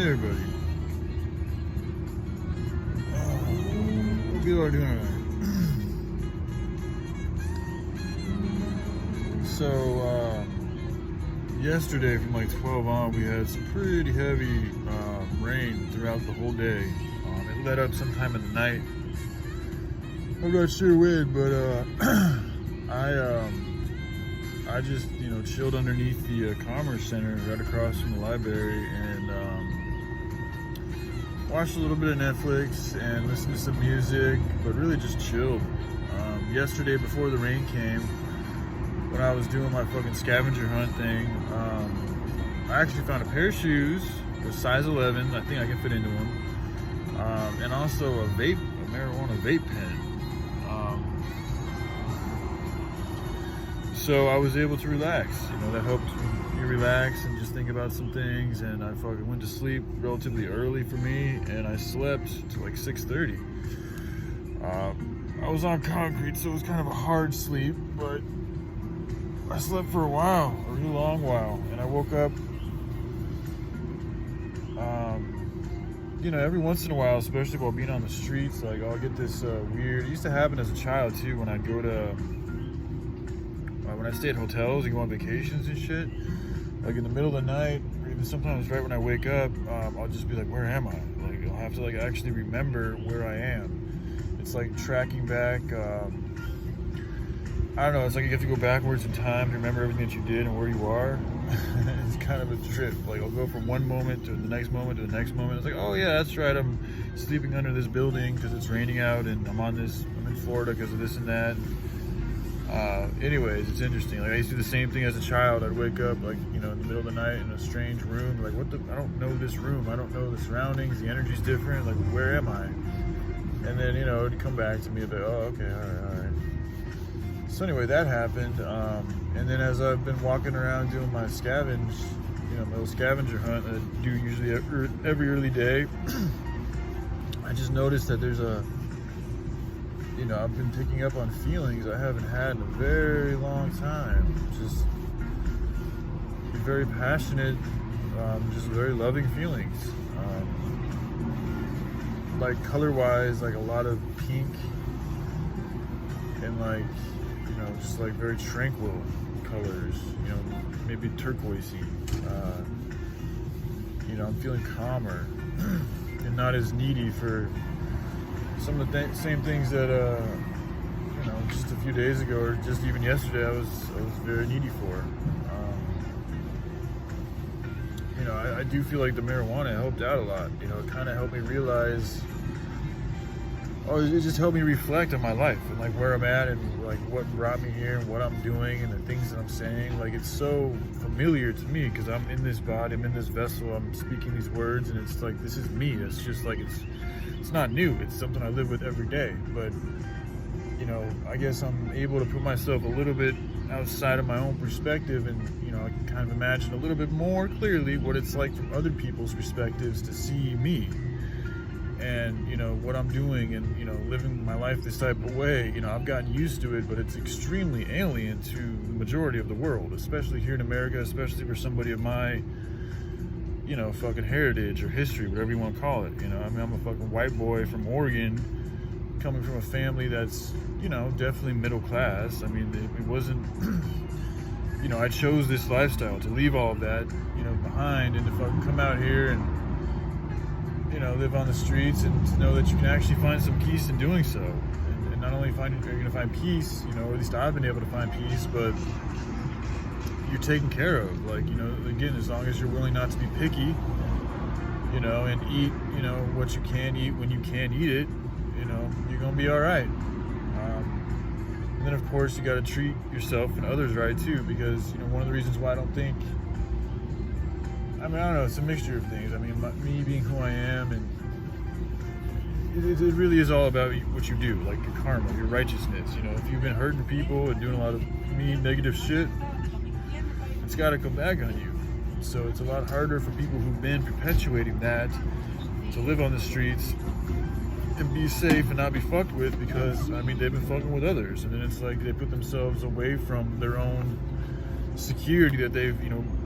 Hey everybody. Hope you are doing alright. So, yesterday from like 12 on, we had some pretty heavy rain throughout the whole day. It let up sometime in the night. I'm not sure when, but I just, chilled underneath the Commerce Center right across from the library and watched a little bit of Netflix and listened to some music, but really just chilled. Yesterday, before the rain came, when I was doing my fucking scavenger hunt thing, I actually found a pair of shoes, a size 11, I think I can fit into them, and also a marijuana vape pen. So I was able to relax, that helped me relax and just think about some things, and I fucking went to sleep relatively early for me, and I slept till like 6:30. I was on concrete, so it was kind of a hard sleep, but I slept for a while, a really long while, and I woke up, every once in a while, especially while being on the streets, like I'll get this weird, it used to happen as a child too, when I'd go to, when I stay at hotels and go on vacations and shit, like in the middle of the night, or even sometimes right when I wake up, I'll just be like, where am I? Like, I'll have to like actually remember where I am. It's like tracking back, I don't know, it's like you have to go backwards in time to remember everything that you did and where you are. It's kind of a trip. Like, I'll go from one moment to the next moment to the next moment. It's like, oh yeah, that's right, I'm sleeping under this building because it's raining out, and I'm in Florida because of this and that. Anyways, it's interesting. Like, I used to do the same thing as a child. I'd wake up, like, in the middle of the night in a strange room. Like, I don't know this room. I don't know the surroundings. The energy's different. Like, where am I? And then, it would come back to me, like, oh, okay, all right. So anyway, that happened. And then as I've been walking around doing my my little scavenger hunt that I do usually every early day, I just noticed that there's I've been picking up on feelings I haven't had in a very long time. Just very passionate, just very loving feelings. Like color-wise, like a lot of pink and like, just like very tranquil colors, maybe turquoisey. I'm feeling calmer and not as needy for some of the same things that, just a few days ago or just even yesterday I was very needy for. I do feel like the marijuana helped out a lot. It kind of helped me realize, it just helped me reflect on my life and like where I'm at and like what brought me here and what I'm doing and the things that I'm saying. Like, it's so familiar to me because I'm in this body, I'm in this vessel, I'm speaking these words, and it's like, this is me. It's just like, it's not new. It's something I live with every day. But, I guess I'm able to put myself a little bit outside of my own perspective, and, I can kind of imagine a little bit more clearly what it's like from other people's perspectives to see me and, what I'm doing and, living my life this type of way. I've gotten used to it, but it's extremely alien to the majority of the world, especially here in America, especially for somebody of my, fucking heritage or history, whatever you want to call it. I'm a fucking white boy from Oregon, coming from a family that's, definitely middle class. I mean, it wasn't, I chose this lifestyle to leave all of that, behind, and to fucking come out here and, live on the streets, and to know that you can actually find some peace in doing so. And not only are you going to find peace, or at least I've been able to find peace, but you're taken care of. Like, again, as long as you're willing not to be picky, and eat, what you can eat when you can eat it, you're going to be all right. And then, of course, you got to treat yourself and others right, too, because, one of the reasons why I don't think, I don't know, it's a mixture of things. I mean, me being who I am, and it really is all about what you do, like your karma, your righteousness. If you've been hurting people and doing a lot of mean, negative shit, it's got to come back on you. So it's a lot harder for people who've been perpetuating that to live on the streets and be safe and not be fucked with, because, they've been fucking with others. And then it's like they put themselves away from their own security that they've,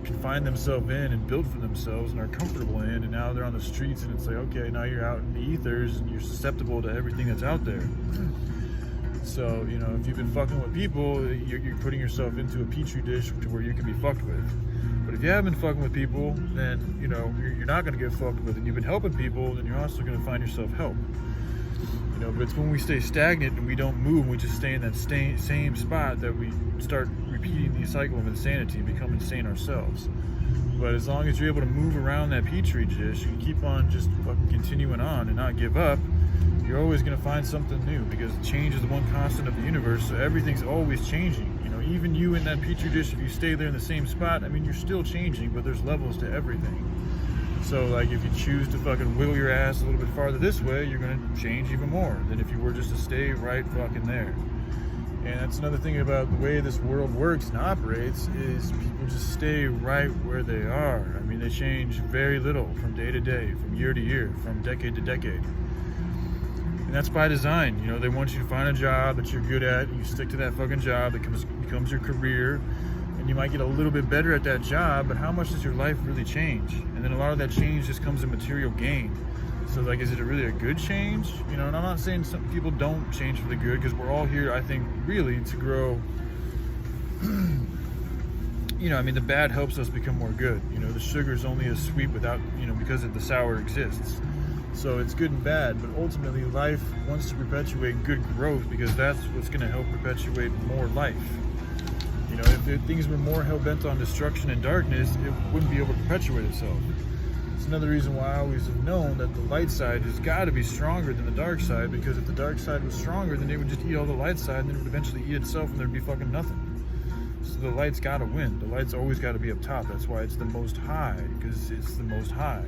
confined themselves in and built for themselves and are comfortable in, and now they're on the streets, and it's like, okay, now you're out in the ethers and you're susceptible to everything that's out there. So, if you've been fucking with people, you're putting yourself into a petri dish to where you can be fucked with. But if you haven't been fucking with people, then, you're not going to get fucked with, and you've been helping people, then you're also going to find yourself help. But it's when we stay stagnant and we don't move, and we just stay in that same spot, that we start repeating the cycle of insanity and become insane ourselves. But as long as you're able to move around that petri dish, you keep on just fucking continuing on and not give up, you're always going to find something new, because change is the one constant of the universe, so everything's always changing. Even you in that petri dish, if you stay there in the same spot, you're still changing, but there's levels to everything. So, like, if you choose to fucking wiggle your ass a little bit farther this way, you're going to change even more than if you were just to stay right fucking there. And that's another thing about the way this world works and operates, is people just stay right where they are. They change very little from day to day, from year to year, from decade to decade. And that's by design. They want you to find a job that you're good at, and you stick to that fucking job that becomes your career, and you might get a little bit better at that job, but how much does your life really change? And then a lot of that change just comes in material gain. So, like, is it really a good change? And I'm not saying some people don't change for the good, because we're all here, I think, really to grow. The bad helps us become more good. The sugar is only as sweet without, because the sour exists. So it's good and bad, but ultimately life wants to perpetuate good growth, because that's what's going to help perpetuate more life. If things were more hell-bent on destruction and darkness, it wouldn't be able to perpetuate itself. It's another reason why I always have known that the light side has got to be stronger than the dark side, because if the dark side was stronger, then it would just eat all the light side, and then it would eventually eat itself, and there'd be fucking nothing. So the light's got to win. The light's always got to be up top. That's why it's the most high, because it's the most high.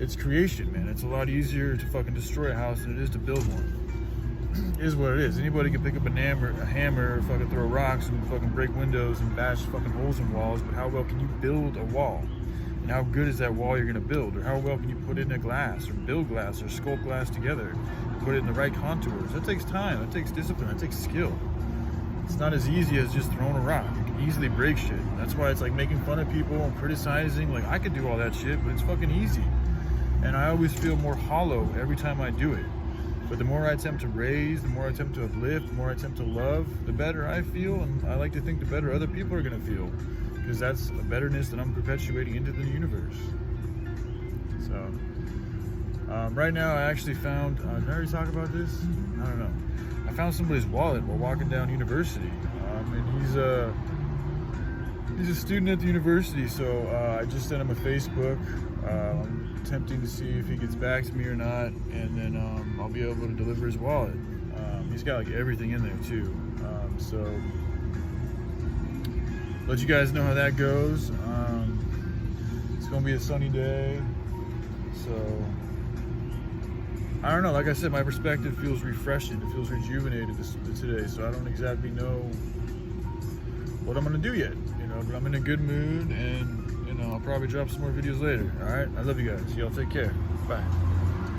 It's creation, man. It's a lot easier to fucking destroy a house than it is to build one. It is what it is. Anybody can pick up a hammer, fucking throw rocks and fucking break windows and bash fucking holes in walls, but how well can you build a wall? And how good is that wall you're gonna build? Or how well can you put in a glass, or build glass, or sculpt glass together, and put it in the right contours? That takes time, that takes discipline, that takes skill. It's not as easy as just throwing a rock. You can easily break shit. That's why it's like making fun of people and criticizing. Like, I could do all that shit, but it's fucking easy. And I always feel more hollow every time I do it. But the more I attempt to raise, the more I attempt to uplift, the more I attempt to love, the better I feel, and I like to think the better other people are going to feel, because that's a betterness that I'm perpetuating into the universe. So, right now I actually found, did I already talk about this? I don't know. I found somebody's wallet while walking down university, and he's a student at the university, so I just sent him a Facebook. I'm attempting to see if he gets back to me or not, and then I'll be able to deliver his wallet. He's got like everything in there too, so let you guys know how that goes. It's gonna be a sunny day, so I don't know. Like I said, my perspective feels refreshing. It feels rejuvenated today, so I don't exactly know what I'm gonna do yet, but I'm in a good mood, and I'll probably drop some more videos later. All right, I love you guys. Y'all take care. Bye.